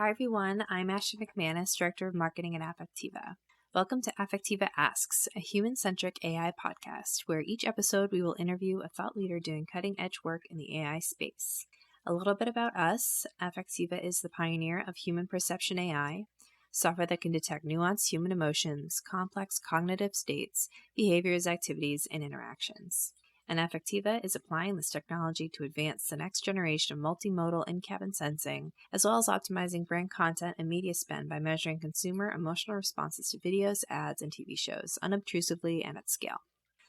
Hi everyone, I'm Ashley McManus, Director of Marketing at Affectiva. Welcome to Affectiva Asks, a human-centric AI podcast, where each episode we will interview a thought leader doing cutting-edge work in the AI space. A little bit about us. Affectiva is the pioneer of human perception AI, software that can detect nuanced human emotions, complex cognitive states, behaviors, activities, and interactions. And Affectiva is applying this technology to advance the next generation of multimodal in-cabin sensing, as well as optimizing brand content and media spend by measuring consumer emotional responses to videos, ads, and TV shows, unobtrusively and at scale.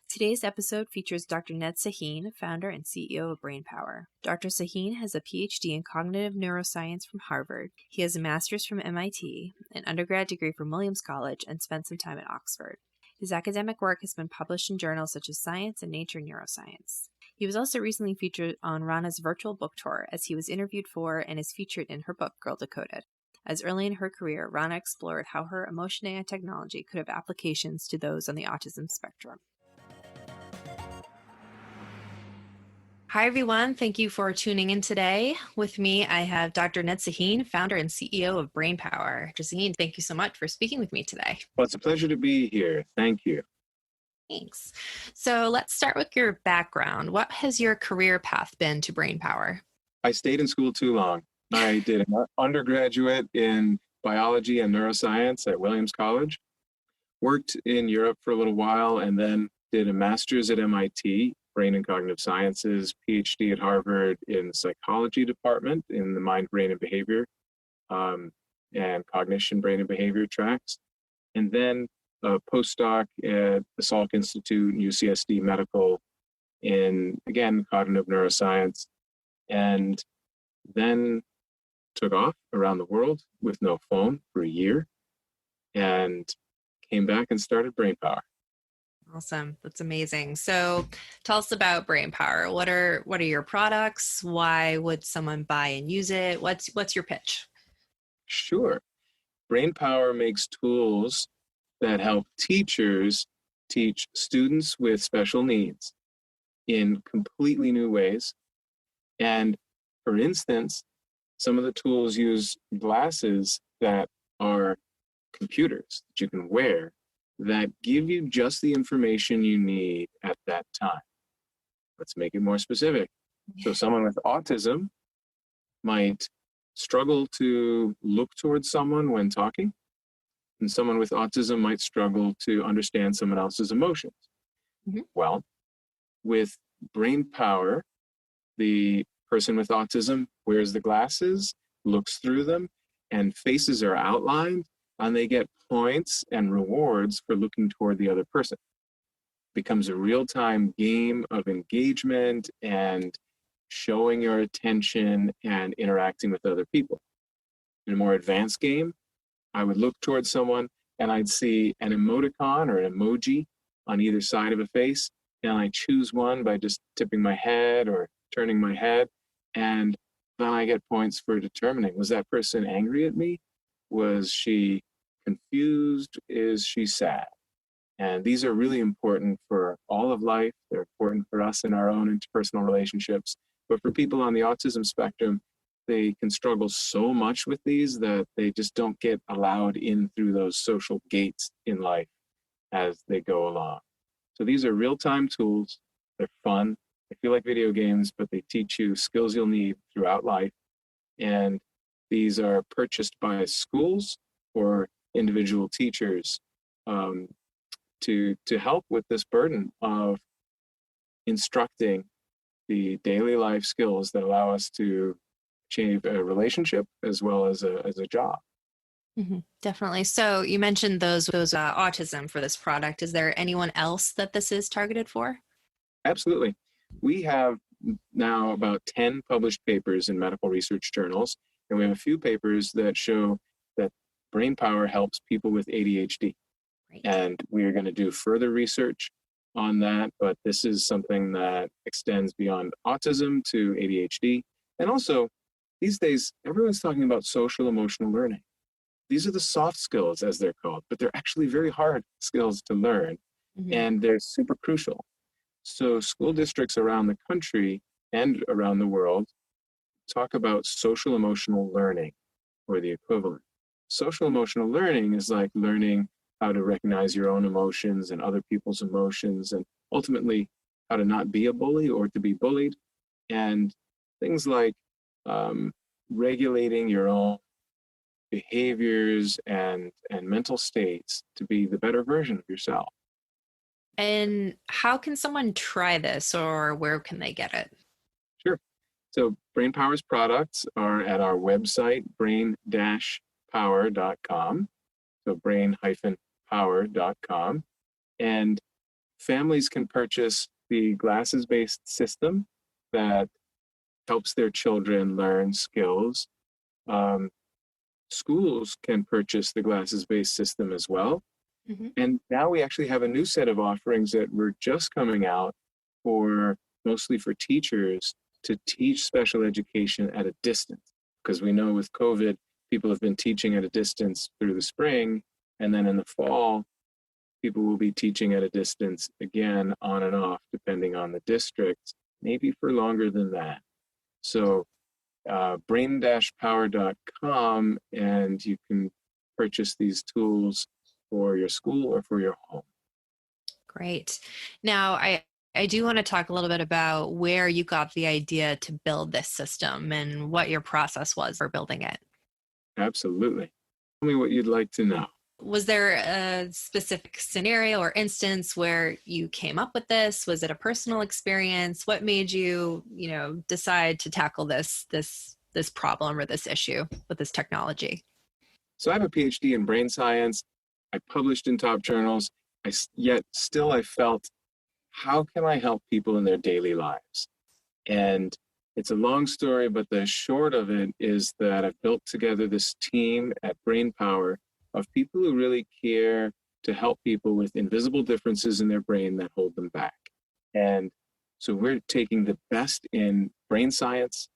Today's episode features Dr. Ned Sahin, founder and CEO of BrainPower. Dr. Sahin has a PH.D. in cognitive neuroscience from Harvard. He has a master's from MIT, an undergrad degree from Williams College, and spent some time at Oxford. His academic work has been published in journals such as Science and Nature Neuroscience. He was also recently featured on Rana's virtual book tour, as he was interviewed for and is featured in her book, Girl Decoded. As early in her career, Rana explored how her emotion AI technology could have applications to those on the autism spectrum. Hi, everyone. Thank you for tuning in today. With me, I have Dr. Ned Sahin, founder and CEO of BrainPower. Dr. Sahin, thank you so much for speaking with me today. Well, it's a pleasure to be here. Thank you. Thanks. So let's start with your background. What has your career path been to BrainPower? I stayed in school too long. I did an undergraduate in biology and neuroscience at Williams College, worked in Europe for a little while, and then did a master's at MIT, Brain and Cognitive Sciences, PhD at Harvard in the psychology department in the mind, brain, and behavior and cognition, brain, and behavior tracks. And then a postdoc at the Salk Institute and UCSD Medical in, again, cognitive neuroscience. And then took off around the world with no phone for a year and came back and started BrainPower. Awesome. That's amazing. So tell us about BrainPower. What are your products? Why would someone buy and use it? What's your pitch? Sure. BrainPower makes tools that help teachers teach students with special needs in completely new ways. And for instance, some of the tools use glasses that are computers that you can wear that give you just the information you need at that time. Let's make it more specific. So someone with autism might struggle to look towards someone when talking, and someone with autism might struggle to understand someone else's emotions. Mm-hmm. Well, with BrainPower, the person with autism wears the glasses, looks through them, and faces are outlined, and they get points and rewards for looking toward the other person. It becomes a real-time game of engagement and showing your attention and interacting with other people. In a more advanced game, I would look towards someone and I'd see an emoticon or an emoji on either side of a face, and I choose one by just tipping my head or turning my head, and then I get points for determining, was that person angry at me? Was she confused? Is she sad? And these are really important for all of life. They're important for us in our own interpersonal relationships. But for people on the autism spectrum, they can struggle so much with these that they just don't get allowed in through those social gates in life as they go along. So these are real-time tools. They're fun. They feel like video games, but they teach you skills you'll need throughout life. And these are purchased by schools or individual teachers to help with this burden of instructing the daily life skills that allow us to achieve a relationship as well as a job. Mm-hmm, definitely. So you mentioned those autism for this product. Is there anyone else that this is targeted for? Absolutely. We have now about 10 published papers in medical research journals, and we have a few papers that show that BrainPower helps people with ADHD. Great. And we are going to do further research on that, but this is something that extends beyond autism to ADHD. And also, these days, everyone's talking about social emotional learning. These are the soft skills, as they're called, but they're actually very hard skills to learn, and they're super crucial. So school districts around the country and around the world talk about social emotional learning or the equivalent. Social emotional learning is like learning how to recognize your own emotions and other people's emotions, and ultimately how to not be a bully or to be bullied, and things like regulating your own behaviors and mental states to be the better version of yourself. And how can someone try this, or where can they get it? Sure. So BrainPower's products are at our website, brain-power.com. So brain-power.com. And families can purchase the glasses-based system that helps their children learn skills. Schools can purchase the glasses-based system as well. Mm-hmm. And now we actually have a new set of offerings that we're just coming out for, mostly for teachers, to teach special education at a distance. Because we know with COVID, people have been teaching at a distance through the spring, and then in the fall, people will be teaching at a distance again, on and off, depending on the district, maybe for longer than that. So brain-power.com, and you can purchase these tools for your school or for your home. Great. Now, I do want to talk a little bit about where you got the idea to build this system and what your process was for building it. Absolutely. Tell me what you'd like to know. Was there a specific scenario or instance where you came up with this? Was it a personal experience? What made you, decide to tackle this problem or this issue with this technology? So I have a PhD in brain science. I published in top journals. Yet still I felt, how can I help people in their daily lives? And it's a long story, but the short of it is that I've built together this team at BrainPower of people who really care to help people with invisible differences in their brain that hold them back. And so we're taking the best in brain science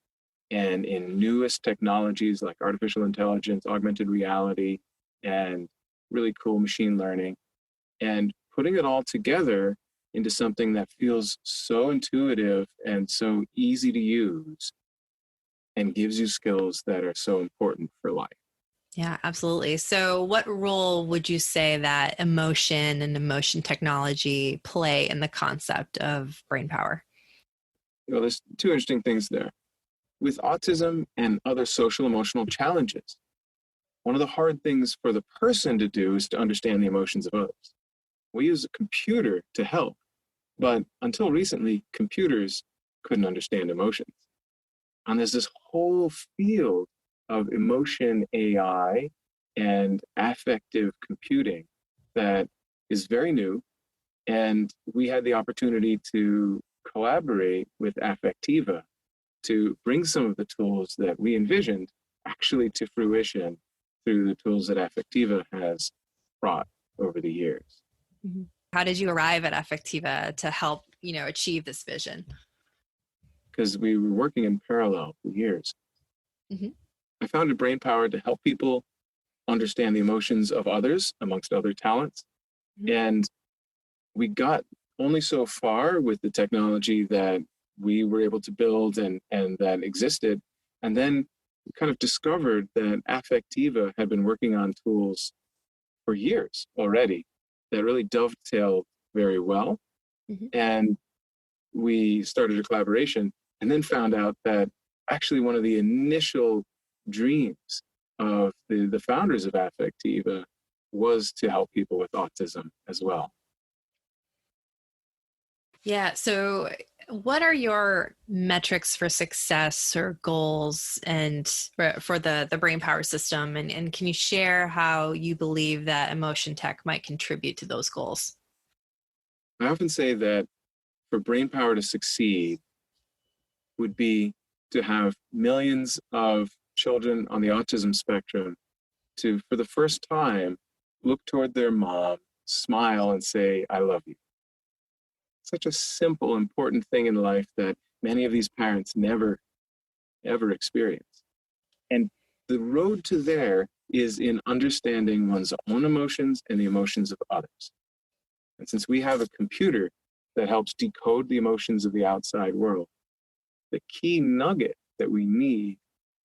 and in newest technologies like artificial intelligence, augmented reality, and really cool machine learning, and putting it all together into something that feels so intuitive and so easy to use and gives you skills that are so important for life. Yeah, absolutely. So what role would you say that emotion and emotion technology play in the concept of brain power? There's two interesting things there. With autism and other social emotional challenges, one of the hard things for the person to do is to understand the emotions of others. We use a computer to help, but until recently, computers couldn't understand emotions. And there's this whole field of emotion AI and affective computing that is very new. And we had the opportunity to collaborate with Affectiva to bring some of the tools that we envisioned actually to fruition through the tools that Affectiva has brought over the years. Mm-hmm. How did you arrive at Affectiva to help, achieve this vision? Because we were working in parallel for years. Mm-hmm. I founded BrainPower to help people understand the emotions of others, amongst other talents. Mm-hmm. And we got only so far with the technology that we were able to build and that existed. And then we kind of discovered that Affectiva had been working on tools for years already that really dovetailed very well. Mm-hmm. And we started a collaboration and then found out that actually one of the initial dreams of the founders of Affectiva was to help people with autism as well. Yeah. So what are your metrics for success or goals and for the brain power system? And can you share how you believe that emotion tech might contribute to those goals? I often say that for brain power to succeed would be to have millions of children on the autism spectrum to, for the first time, look toward their mom, smile, and say, "I love you." Such a simple, important thing in life that many of these parents never, ever experience. And the road to there is in understanding one's own emotions and the emotions of others. And since we have a computer that helps decode the emotions of the outside world, the key nugget that we need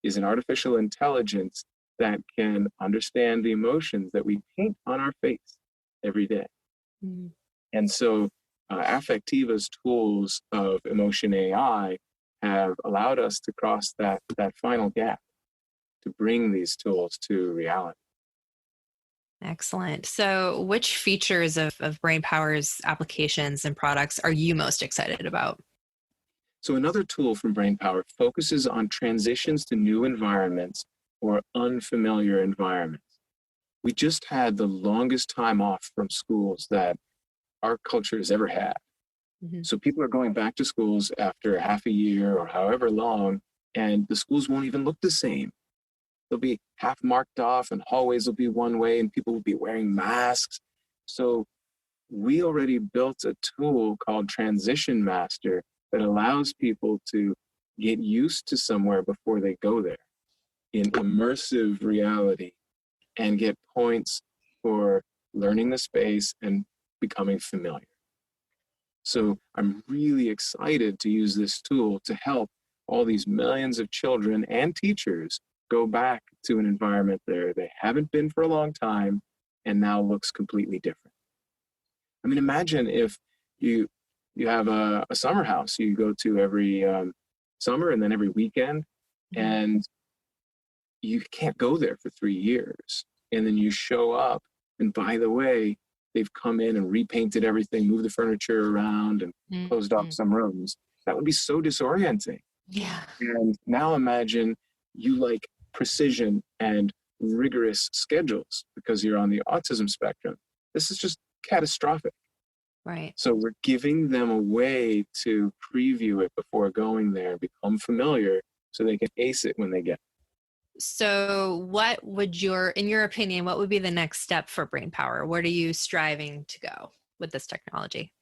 is an artificial intelligence that can understand the emotions that we paint on our face every day. Mm-hmm. And so Affectiva's tools of emotion AI have allowed us to cross that final gap to bring these tools to reality. Excellent. So, which features of BrainPower's applications and products are you most excited about? So another tool from BrainPower focuses on transitions to new environments or unfamiliar environments. We just had the longest time off from schools that our culture has ever had. Mm-hmm. So people are going back to schools after half a year or however long, and the schools won't even look the same. They'll be half marked off, and hallways will be one way, and people will be wearing masks. So we already built a tool called Transition Master that allows people to get used to somewhere before they go there in immersive reality and get points for learning the space and becoming familiar. So I'm really excited to use this tool to help all these millions of children and teachers go back to an environment there they haven't been for a long time and now looks completely different. I mean, imagine if you have a summer house you go to every summer and then every weekend, and you can't go there for 3 years. And then you show up, and by the way, they've come in and repainted everything, moved the furniture around, and closed off some rooms. That would be so disorienting. Yeah. And now imagine you like precision and rigorous schedules because you're on the autism spectrum. This is just catastrophic. Right. So we're giving them a way to preview it before going there, become familiar, so they can ace it when they get. So what would in your opinion, what would be the next step for BrainPower? Where are you striving to go with this technology?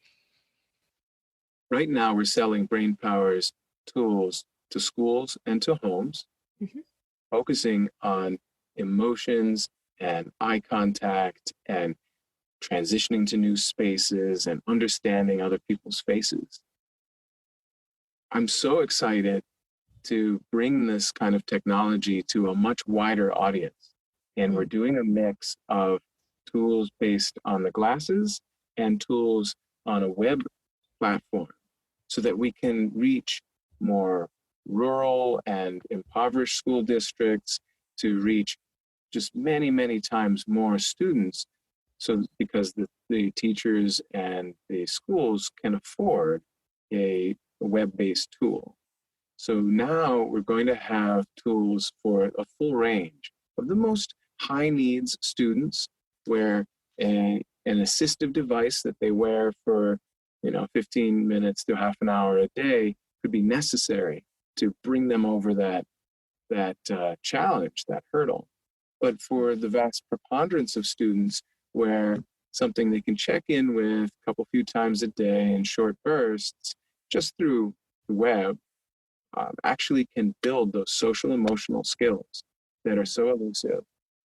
Right now, we're selling BrainPower's tools to schools and to homes, focusing on emotions and eye contact and transitioning to new spaces and understanding other people's faces. I'm so excited to bring this kind of technology to a much wider audience. And we're doing a mix of tools based on the glasses and tools on a web platform so that we can reach more rural and impoverished school districts, to reach just many, many times more students. So because the teachers and the schools can afford a web-based tool. So now we're going to have tools for a full range of the most high needs students, where an assistive device that they wear for 15 minutes to half an hour a day could be necessary to bring them over that challenge, that hurdle. But for the vast preponderance of students, where something they can check in with a few times a day in short bursts, just through the web, actually can build those social emotional skills that are so elusive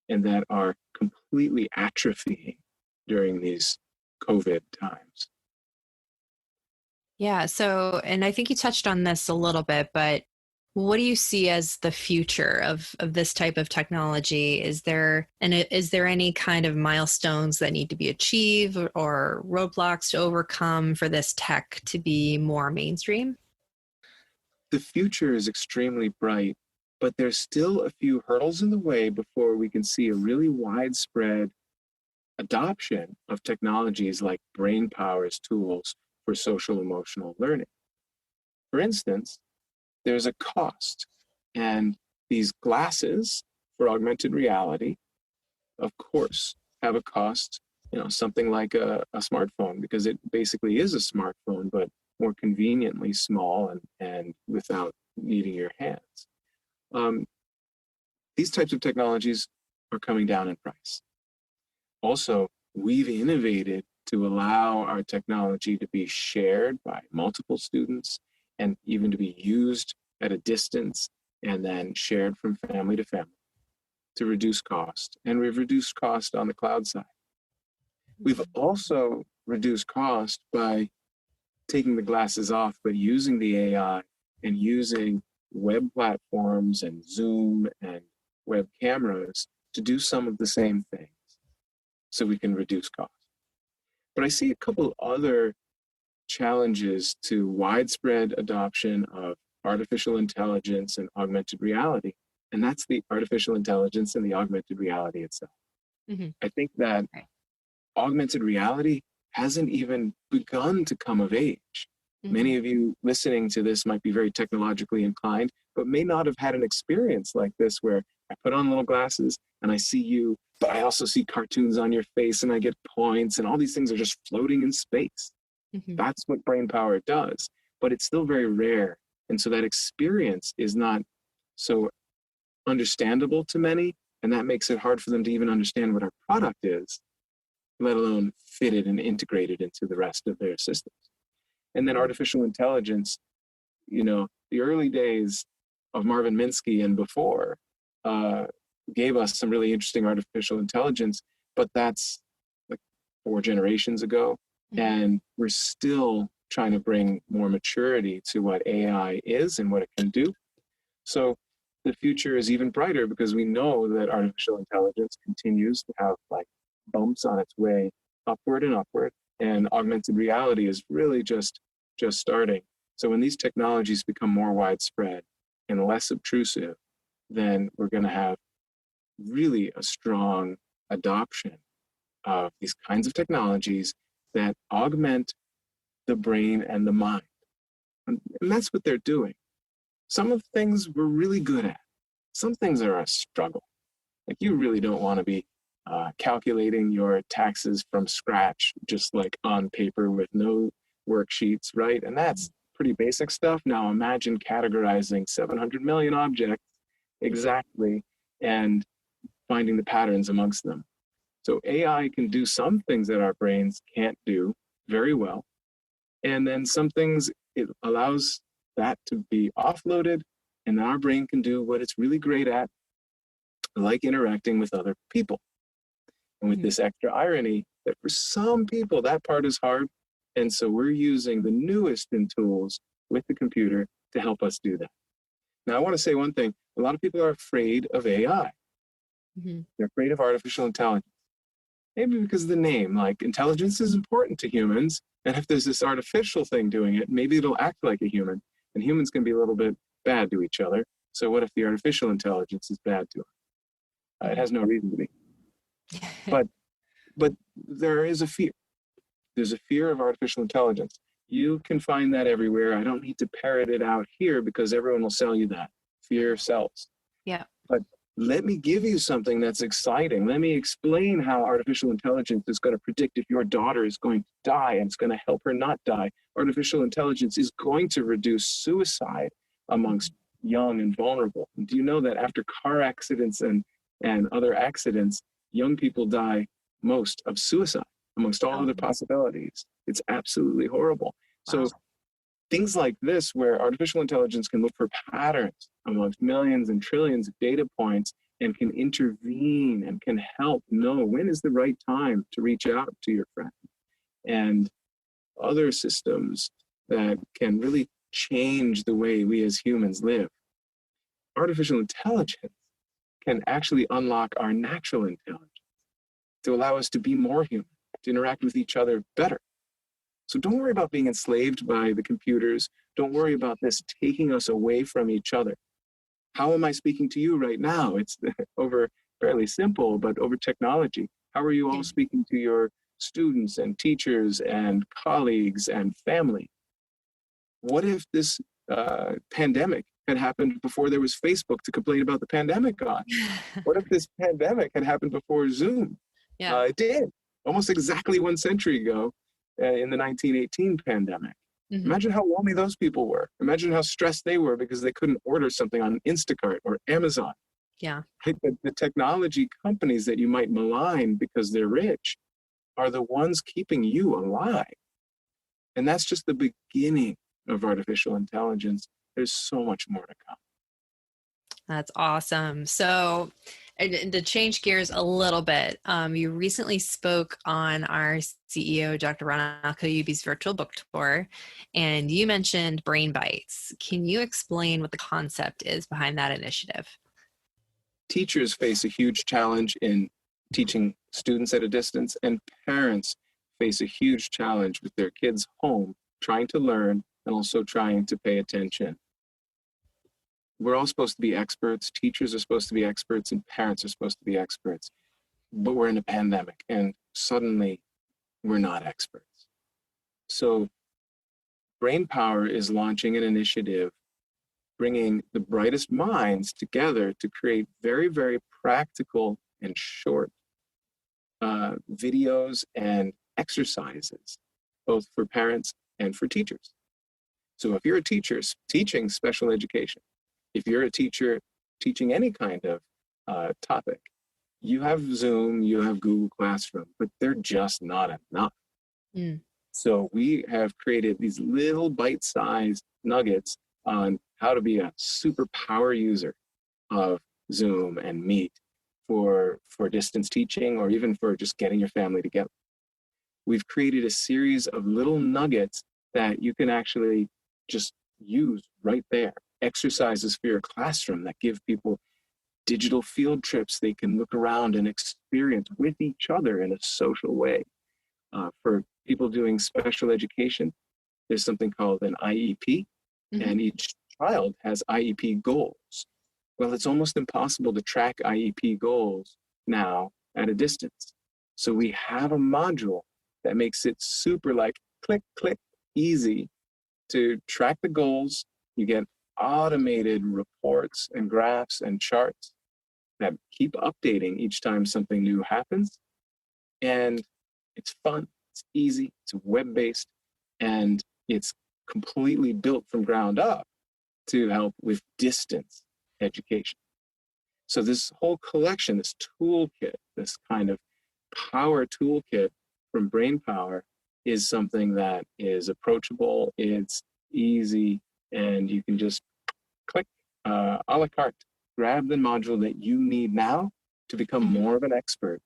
and that are completely atrophying during these COVID times. Yeah. So, and I think you touched on this a little bit, but what do you see as the future of this type of technology? Is there any kind of milestones that need to be achieved or roadblocks to overcome for this tech to be more mainstream? The future is extremely bright, but there's still a few hurdles in the way before we can see a really widespread adoption of technologies like BrainPower's tools for social emotional learning. For instance, there's a cost, and these glasses for augmented reality, of course, have a cost, something like a smartphone, because it basically is a smartphone, but more conveniently small and without needing your hands. These types of technologies are coming down in price. Also, we've innovated to allow our technology to be shared by multiple students and even to be used at a distance and then shared from family to family to reduce cost. And we've reduced cost on the cloud side. We've also reduced cost by taking the glasses off, but using the AI and using web platforms and Zoom and web cameras to do some of the same things so we can reduce costs. But I see a couple other challenges to widespread adoption of artificial intelligence and augmented reality, and that's the artificial intelligence and the augmented reality itself. Mm-hmm. I think that augmented reality hasn't even begun to come of age. Mm-hmm. Many of you listening to this might be very technologically inclined, but may not have had an experience like this where I put on little glasses and I see you, but I also see cartoons on your face and I get points and all these things are just floating in space. Mm-hmm. That's what brain power does, but it's still very rare. And so that experience is not so understandable to many, and that makes it hard for them to even understand what our product is, let alone fit it and integrate it into the rest of their systems. And then artificial intelligence, the early days of Marvin Minsky and before gave us some really interesting artificial intelligence, but that's like 4 generations ago. Mm-hmm. And we're still trying to bring more maturity to what AI is and what it can do. So the future is even brighter because we know that artificial intelligence continues to have like bumps on its way upward and upward, and augmented reality is really just starting. So when these technologies become more widespread and less obtrusive, then we're going to have really a strong adoption of these kinds of technologies that augment the brain and the mind. And that's what they're doing. Some of the things we're really good at. Some things are a struggle. Like you really don't want to be calculating your taxes from scratch, just like on paper with no worksheets, right? And that's pretty basic stuff. Now imagine categorizing 700 million objects exactly and finding the patterns amongst them. So AI can do some things that our brains can't do very well. And then some things it allows that to be offloaded, and our brain can do what it's really great at, like interacting with other people. And with this extra irony that for some people, that part is hard. And so we're using the newest in tools with the computer to help us do that. Now, I want to say one thing. A lot of people are afraid of AI. Mm-hmm. They're afraid of artificial intelligence. Maybe because of the name, like intelligence is important to humans. And if there's this artificial thing doing it, maybe it'll act like a human. And humans can be a little bit bad to each other. So what if the artificial intelligence is bad to us? It has no reason to be. But there is a fear. There's a fear of artificial intelligence. You can find that everywhere. I don't need to parrot it out here because everyone will sell you that. Fear sells. Yeah. But let me give you something that's exciting. Let me explain how artificial intelligence is going to predict if your daughter is going to die and it's going to help her not die. Artificial intelligence is going to reduce suicide amongst young and vulnerable. Do you know that after car accidents and other accidents, young people die most of suicide amongst all other possibilities? It's absolutely horrible. Wow. So things like this, where artificial intelligence can look for patterns amongst millions and trillions of data points and can intervene and can help know when is the right time to reach out to your friend, and other systems that can really change the way we as humans live. Artificial intelligence can actually unlock our natural intelligence to allow us to be more human, to interact with each other better. So don't worry about being enslaved by the computers. Don't worry about this taking us away from each other. How am I speaking to you right now? It's over fairly simple, but over technology. How are you all speaking to your students and teachers and colleagues and family? What if this pandemic had happened before there was Facebook to complain about the pandemic on? What if this pandemic had happened before Zoom? Yeah. It did, almost exactly 1 century ago in the 1918 pandemic. Mm-hmm. Imagine how lonely those people were. Imagine how stressed they were because they couldn't order something on Instacart or Amazon. Yeah. The technology companies that you might malign because they're rich are the ones keeping you alive. And that's just the beginning of artificial intelligence. There's so much more to come. That's awesome. So, and to change gears a little bit, you recently spoke on our CEO, Dr. Rana el Kaliouby's virtual book tour, and you mentioned Brain Bites. Can you explain what the concept is behind that initiative? Teachers face a huge challenge in teaching students at a distance, and parents face a huge challenge with their kids home, trying to learn and also trying to pay attention. We're all supposed to be experts. Teachers are supposed to be experts, and parents are supposed to be experts. But we're in a pandemic, and suddenly we're not experts. So Brainpower is launching an initiative bringing the brightest minds together to create very, very practical and short videos and exercises, both for parents and for teachers. So if you're a teacher teaching special education, if you're a teacher teaching any kind of topic, you have Zoom, you have Google Classroom, but they're just not enough. Mm. So we have created these little bite-sized nuggets on how to be a super power user of Zoom and Meet for distance teaching, or even for just getting your family together. We've created a series of little nuggets that you can actually just use right there. Exercises for your classroom that give people digital field trips they can look around and experience with each other in a social way. For people doing special education, there's something called an IEP, and each child has IEP goals. Well, it's almost impossible to track IEP goals now at a distance. So we have a module that makes it super click, click, easy to track the goals. You get automated reports and graphs and charts that keep updating each time something new happens. And it's fun, it's easy, it's web-based, and it's completely built from ground up to help with distance education. So this whole collection, this toolkit, this kind of power toolkit from Brainpower is something that is approachable, it's easy, and you can just click a la carte, grab the module that you need now to become more of an expert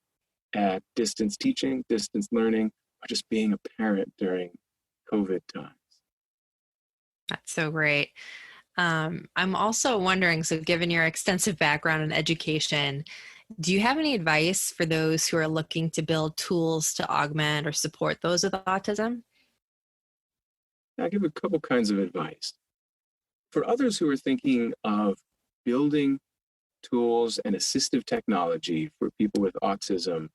at distance teaching, distance learning, or just being a parent during COVID times. That's so great. I'm also wondering, so given your extensive background in education, do you have any advice for those who are looking to build tools to augment or support those with autism? I'll give a couple kinds of advice. For others who are thinking of building tools and assistive technology for people with autism,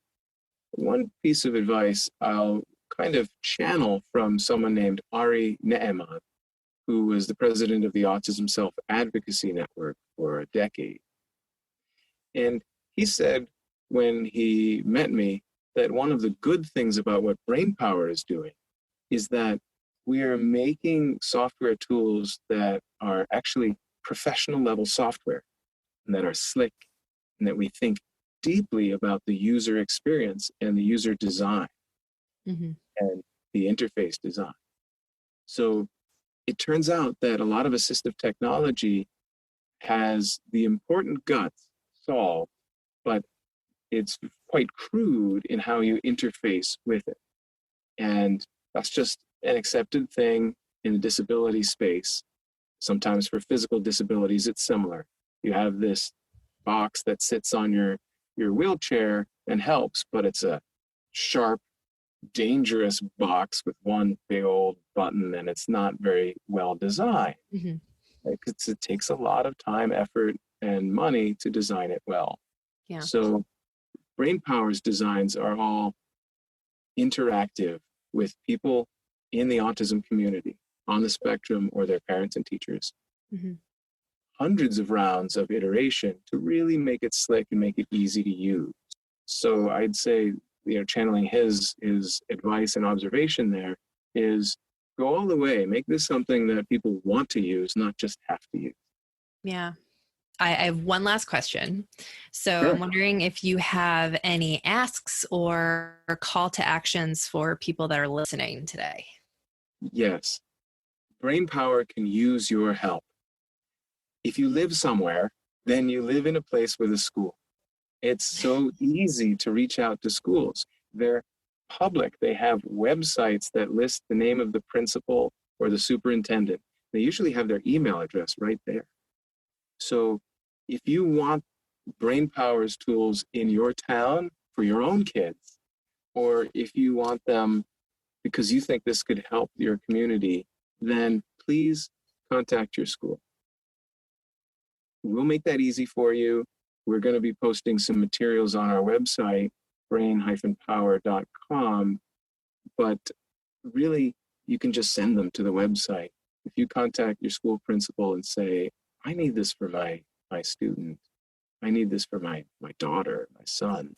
one piece of advice I'll kind of channel from someone named Ari Ne'eman, who was the president of the Autism Self-Advocacy Network for a decade. And he said when he met me that one of the good things about what Brainpower is doing is that we are making software tools that are actually professional level software and that are slick, and that we think deeply about the user experience and the user design and the interface design. So it turns out that a lot of assistive technology has the important guts solved, but it's quite crude in how you interface with it. And that's just an accepted thing in the disability space. Sometimes for physical disabilities, it's similar. You have this box that sits on your wheelchair and helps, but it's a sharp, dangerous box with one big old button, and it's not very well designed. Because it takes a lot of time, effort, and money to design it well. Yeah. So Brainpower's designs are all interactive with people in the autism community on the spectrum or their parents and teachers. Hundreds of rounds of iteration to really make it slick and make it easy to use. So I'd say, channeling his advice and observation there is go all the way. Make this something that people want to use, not just have to use. Yeah. I have one last question. So Sure. I'm wondering if you have any asks or call to actions for people that are listening today. Yes. Brainpower can use your help. If you live somewhere, then you live in a place with a school. It's so easy to reach out to schools. They're public. They have websites that list the name of the principal or the superintendent. They usually have their email address right there. So if you want BrainPower's tools in your town for your own kids, or if you want them because you think this could help your community, then please contact your school. We'll make that easy for you. We're going to be posting some materials on our website, brain-power.com, but really, you can just send them to the website. If you contact your school principal and say, I need this for my student, I need this for my daughter, my son,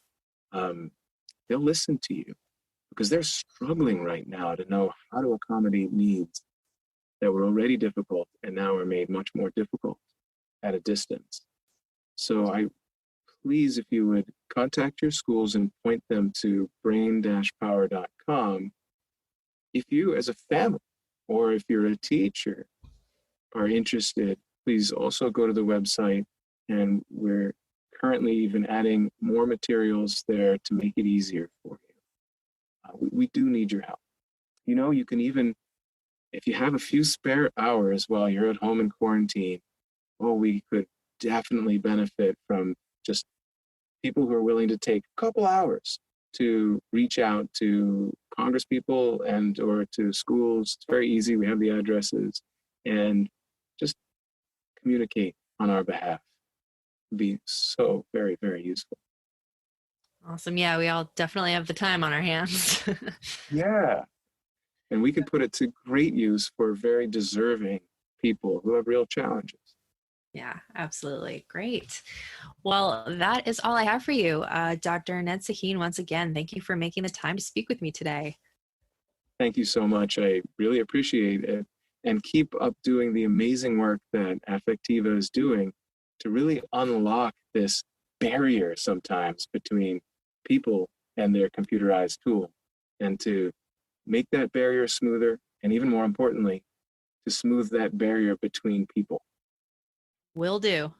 they'll listen to you because they're struggling right now to know how to accommodate needs that were already difficult and now are made much more difficult at a distance. So please, if you would contact your schools and point them to brain-power.com. If you as a family or if you're a teacher are interested, please also go to the website, and we're currently even adding more materials there to make it easier for you. We do need your help. You can even, if you have a few spare hours while you're at home in quarantine, we could definitely benefit from just people who are willing to take a couple hours to reach out to congresspeople and or to schools. It's very easy. We have the addresses, and just communicate on our behalf. It'd be so very, very useful. Awesome. Yeah, we all definitely have the time on our hands. Yeah. And we can put it to great use for very deserving people who have real challenges. Yeah, absolutely. Great. Well, that is all I have for you. Dr. Ned Sahin, once again, thank you for making the time to speak with me today. Thank you so much. I really appreciate it. And keep up doing the amazing work that Affectiva is doing to really unlock this barrier sometimes between people and their computerized tool, and to make that barrier smoother, and even more importantly, to smooth that barrier between people. Will do.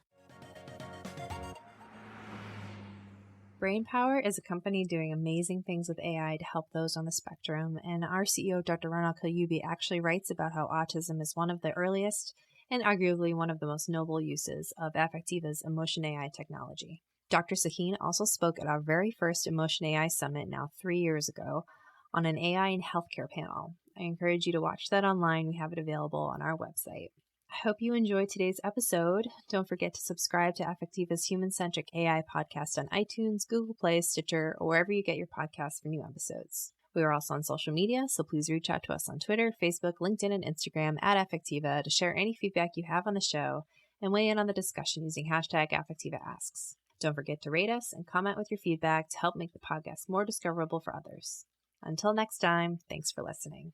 BrainPower is a company doing amazing things with AI to help those on the spectrum, and our CEO, Dr. Rana el Kaliouby, actually writes about how autism is one of the earliest and arguably one of the most noble uses of Affectiva's Emotion AI technology. Dr. Sahin also spoke at our very first Emotion AI Summit now 3 years ago on an AI in healthcare panel. I encourage you to watch that online. We have it available on our website. I hope you enjoyed today's episode. Don't forget to subscribe to Affectiva's Human-Centric AI podcast on iTunes, Google Play, Stitcher, or wherever you get your podcasts for new episodes. We are also on social media, so please reach out to us on Twitter, Facebook, LinkedIn, and Instagram at Affectiva to share any feedback you have on the show and weigh in on the discussion using hashtag AffectivaAsks. Don't forget to rate us and comment with your feedback to help make the podcast more discoverable for others. Until next time, thanks for listening.